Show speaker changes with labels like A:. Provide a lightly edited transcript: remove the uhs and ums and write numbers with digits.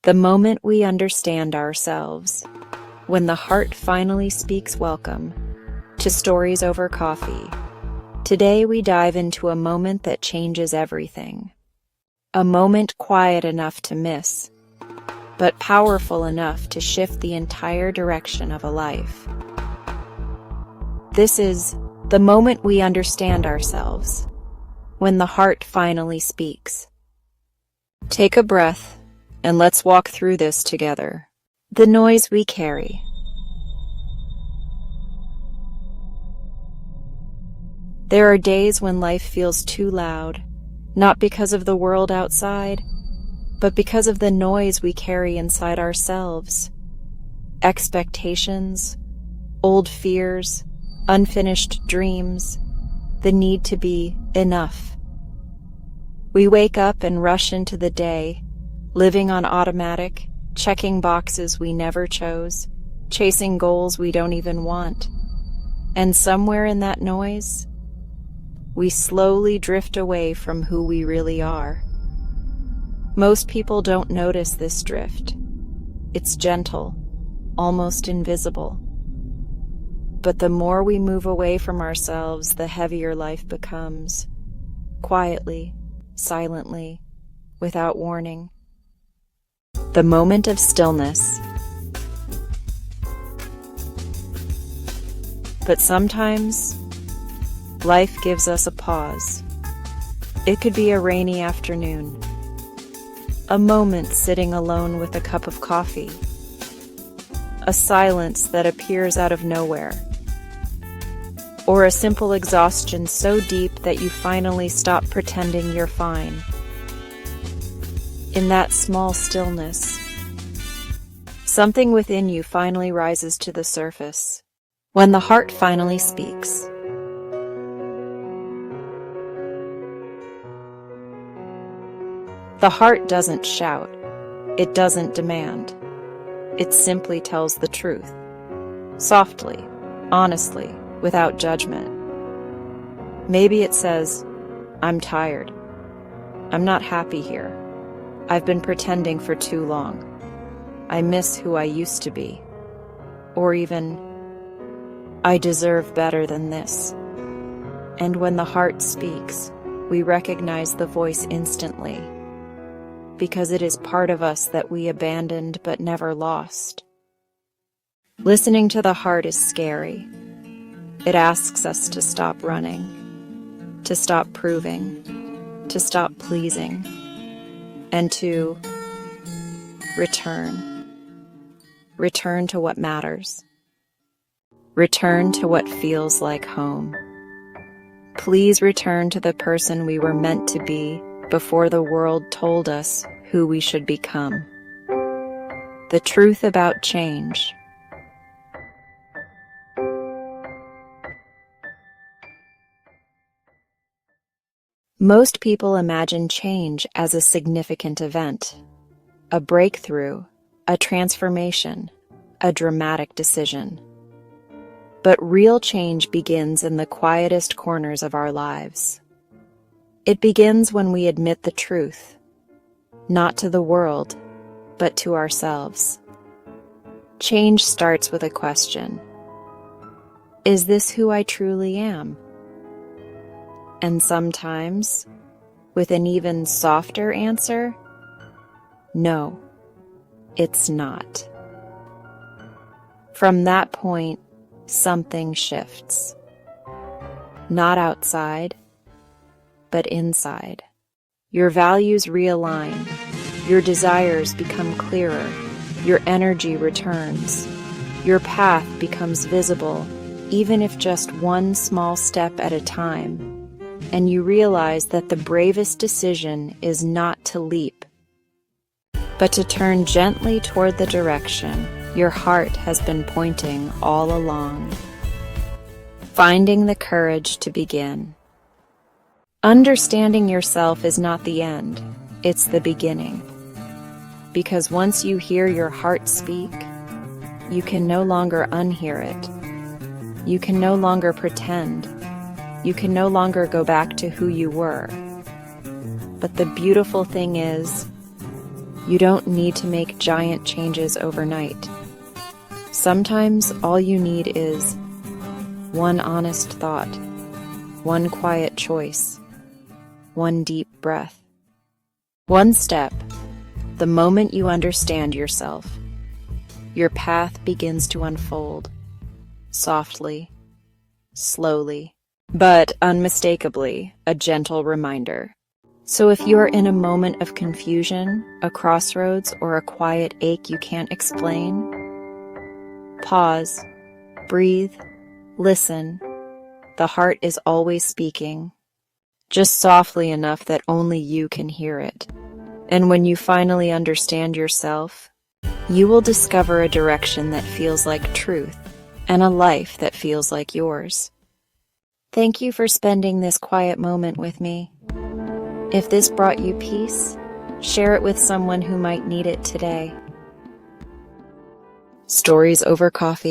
A: The moment we understand ourselves, when the heart finally speaks welcome to Stories Over Coffee. Today we dive into a moment that changes everything. A moment quiet enough to miss, but powerful enough to shift the entire direction of a life. This is the moment we understand ourselves, when the heart finally speaks. Take a breath, and let's walk through this together. The noise we carry. There are days when life feels too loud, not because of the world outside, but because of the noise we carry inside ourselves. Expectations, old fears, unfinished dreams, the need to be enough. We wake up and rush into the day, living on automatic, checking boxes we never chose, chasing goals we don't even want. And somewhere in that noise, we slowly drift away from who we really are. Most people don't notice this drift. It's gentle, almost invisible. But the more we move away from ourselves, the heavier life becomes. Quietly, silently, without warning. The moment of stillness. But sometimes, life gives us a pause. It could be a rainy afternoon, a moment sitting alone with a cup of coffee, a silence that appears out of nowhere, or a simple exhaustion so deep that you finally stop pretending you're fine. In that small stillness, something within you finally rises to the surface. When the heart finally speaks. The heart doesn't shout. It doesn't demand. It simply tells the truth. Softly, honestly, without judgment. Maybe it says, "I'm tired. I'm not happy here. I've been pretending for too long. I miss who I used to be." Or even, "I deserve better than this." And when the heart speaks, we recognize the voice instantly, because it is part of us that we abandoned but never lost. Listening to the heart is scary. It asks us to stop running, to stop proving, to stop pleasing, and to return. Return to what matters. Return to what feels like home. Please return to the person we were meant to be before the world told us who we should become. The truth about change. Most people imagine change as a significant event, a breakthrough, a transformation, a dramatic decision. But real change begins in the quietest corners of our lives. It begins when we admit the truth, not to the world, but to ourselves. Change starts with a question. Is this who I truly am? And sometimes, with an even softer answer, no, it's not. From that point, something shifts. Not outside, but inside. Your values realign, your desires become clearer, your energy returns, your path becomes visible, even if just one small step at a time, and you realize that the bravest decision is not to leap, but to turn gently toward the direction your heart has been pointing all along. Finding the courage to begin. Understanding yourself is not the end, it's the beginning. Because once you hear your heart speak, you can no longer unhear it. You can no longer pretend. You can no longer go back to who you were. But the beautiful thing is, You don't need to make giant changes overnight. Sometimes all you need is one honest thought, one quiet choice, one deep breath. One step. The moment you understand yourself, your path begins to unfold, softly, slowly, but unmistakably a gentle reminder. So if you're in a moment of confusion, a crossroads, or a quiet ache you can't explain, pause, breathe, listen. The heart is always speaking, just softly enough that only you can hear it. And when you finally understand yourself, you will discover a direction that feels like truth and a life that feels like yours. Thank you for spending this quiet moment with me. If this brought you peace, share it with someone who might need it today. Stories over coffee.